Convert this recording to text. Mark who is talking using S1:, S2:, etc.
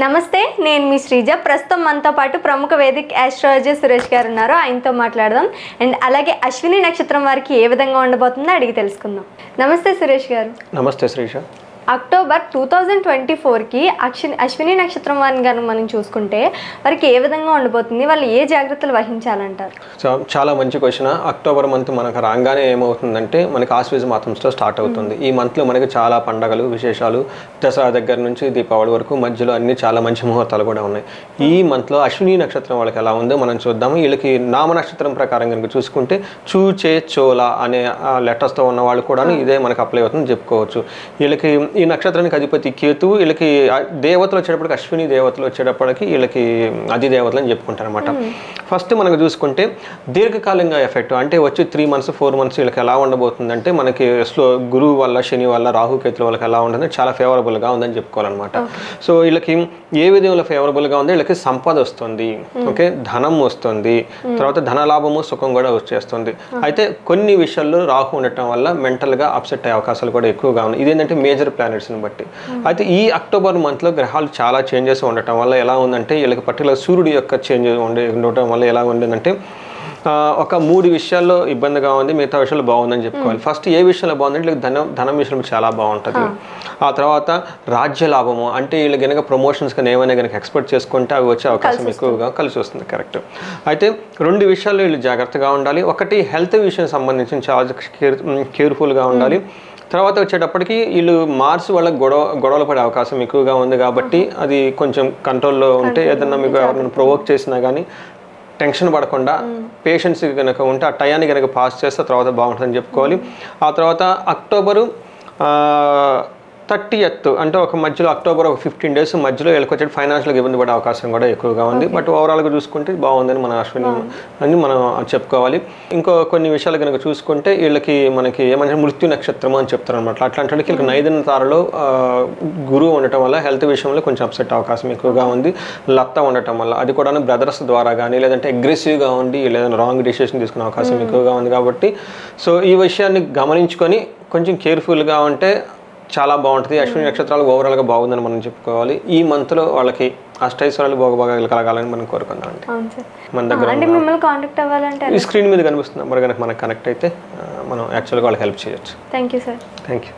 S1: నమస్తే, నేను మీ శ్రీజ. ప్రస్తుతం మనతో పాటు ప్రముఖ వేదిక్ ఆస్ట్రాలజర్ సురేష్ గారు ఉన్నారు. ఆయనతో మాట్లాడదాం. అండ్ అలాగే అశ్విని నక్షత్రం వారికి ఏ విధంగా ఉండబోతుందో అడిగి తెలుసుకుందాం. నమస్తే సురేష్ గారు.
S2: నమస్తే శ్రీజ.
S1: అక్టోబర్ 2024కి అశ్విని నక్షత్రం వారిని కానీ మనం చూసుకుంటే వారికి ఏ విధంగా ఉండబోతుంది, వాళ్ళు ఏ జాగ్రత్తలు వహించాలంటారు?
S2: చాలా మంచి క్వశ్చన్. అక్టోబర్ మంత్ మనకు రాగానే ఏమవుతుందంటే మనకి ఆశ్వీజ మాసంలో స్టార్ట్ అవుతుంది. ఈ మంత్లో మనకి చాలా పండగలు విశేషాలు, దసరా దగ్గర నుంచి దీపావళి వరకు మధ్యలో అన్ని చాలా మంచి ముహూర్తాలు కూడా ఉన్నాయి. ఈ మంత్లో అశ్విని నక్షత్రం వాళ్ళకి ఎలా ఉందో మనం చూద్దాము. వీళ్ళకి నామ నక్షత్రం ప్రకారం కనుక చూసుకుంటే చూచే చోళ అనే లెటర్స్తో ఉన్న వాళ్ళు కూడా ఇదే మనకు అప్లై అవుతుందని చెప్పుకోవచ్చు. వీళ్ళకి ఈ నక్షత్రానికి అధిపతి కేతు. వీళ్ళకి దేవతలు వచ్చేటప్పటికి అశ్విని దేవతలు వచ్చేటప్పటికి వీళ్ళకి అధిదేవతలు అని చెప్పుకుంటారు అనమాట. ఫస్ట్ మనకు చూసుకుంటే దీర్ఘకాలంగా ఎఫెక్ట్ అంటే వచ్చి 3 months 4 months వీళ్ళకి ఎలా ఉండబోతుందంటే మనకి గురువు వల్ల శని వల్ల రాహుకేతుల వాళ్ళకి ఎలా ఉంటుంది, చాలా ఫేవరబుల్గా ఉందని చెప్పుకోవాలన్నమాట. సో వీళ్ళకి ఏ విధంగా ఫేవరబుల్గా ఉంది, వీళ్ళకి సంపద వస్తుంది, ఓకే, ధనం వస్తుంది, తర్వాత ధనలాభము సుఖం కూడా వచ్చేస్తుంది. అయితే కొన్ని విషయాల్లో రాహు ఉండటం వల్ల మెంటల్గా అప్సెట్ అయ్యే అవకాశాలు కూడా ఎక్కువగా ఉన్నాయి. ఇదేంటంటే మేజర్ ప్లానెట్స్ని బట్టి. అయితే ఈ అక్టోబర్ మంత్లో గ్రహాలు చాలా చేంజెస్ ఉండటం వల్ల ఎలా ఉందంటే వీళ్ళకి పర్టికులర్ సూర్యుడి యొక్క చేంజ్ ఉండటం వల్ల ఎలా ఉండిందంటే ఒక 3 విషయాల్లో ఇబ్బందిగా ఉంది, మిగతా విషయాలు బాగుందని చెప్పుకోవాలి. ఫస్ట్ ఏ విషయంలో బాగుందంటే వీళ్ళకి ధనం విషయంలో చాలా బాగుంటుంది. ఆ తర్వాత రాజ్య లాభము అంటే వీళ్ళు కనుక ప్రమోషన్స్ కానీ ఏమైనా కనుక ఎక్స్పెక్ట్ చేసుకుంటే అవి వచ్చే అవకాశం ఎక్కువగా కలిసి వస్తుంది. కరెక్ట్. అయితే 2 విషయాల్లో వీళ్ళు జాగ్రత్తగా ఉండాలి. ఒకటి హెల్త్ విషయం సంబంధించి చాలా కేర్ఫుల్గా ఉండాలి. తర్వాత వచ్చేటప్పటికి వీళ్ళు మార్స్ వల్ల గొడవలు పడే అవకాశం ఎక్కువగా ఉంది కాబట్టి అది కొంచెం కంట్రోల్లో ఉంటే ఏదన్నా మీకు ఎవరైనా ప్రొవోక్ చేసినా కానీ టెన్షన్ పడకుండా పేషెన్స్ కనుక ఉంటే ఆ టయాన్ని కనుక పాస్ చేస్తే తర్వాత బాగుంటుందని చెప్పుకోవాలి. ఆ తర్వాత అక్టోబరు 30th అంటే ఒక మధ్యలో అక్టోబర్ ఒక 15 days మధ్యలో వీళ్ళకి వచ్చే ఫైనాన్షియల్గా ఇబ్బంది పడే అవకాశం కూడా ఎక్కువగా ఉంది. బట్ ఓవరాల్గా చూసుకుంటే బాగుందని మన అశ్విని అని మనం చెప్పుకోవాలి. ఇంకో కొన్ని విషయాలు కనుక చూసుకుంటే వీళ్ళకి మనకి ఏమంటే మృత్యు నక్షత్రం అని చెప్తారు అనమాట. అట్లాంటి వీళ్ళకి నైదన తారలో గురువు ఉండటం వల్ల హెల్త్ విషయంలో కొంచెం అప్సెట్ అవకాశం ఎక్కువగా ఉంది. లత్త ఉండటం వల్ల అది కూడా బ్రదర్స్ ద్వారా కానీ లేదంటే అగ్రెసివ్గా ఉండి లేదంటే రాంగ్ డిసిషన్ తీసుకునే అవకాశం ఎక్కువగా ఉంది. కాబట్టి సో ఈ విషయాన్ని గమనించుకొని కొంచెం కేర్ఫుల్గా ఉంటే చాలా బాగుంటుంది. అశ్విని నక్షత్రాలు ఓవరాల్గా బాగుందని మనం చెప్పుకోవాలి. ఈ మంత్లో వాళ్ళకి అష్టైశ్వర్యాలు బాగా కలగాలని మనం కోరుకుందాం అండి. మన దగ్గర ఈ స్క్రీన్ మీద కనిపిస్తుంది నెంబర్ కనుక మనకు కనెక్ట్ అయితే మనం యాక్చువల్గా వాళ్ళకి హెల్ప్ చేయొచ్చు.
S1: Thank you sir.
S2: Thank you.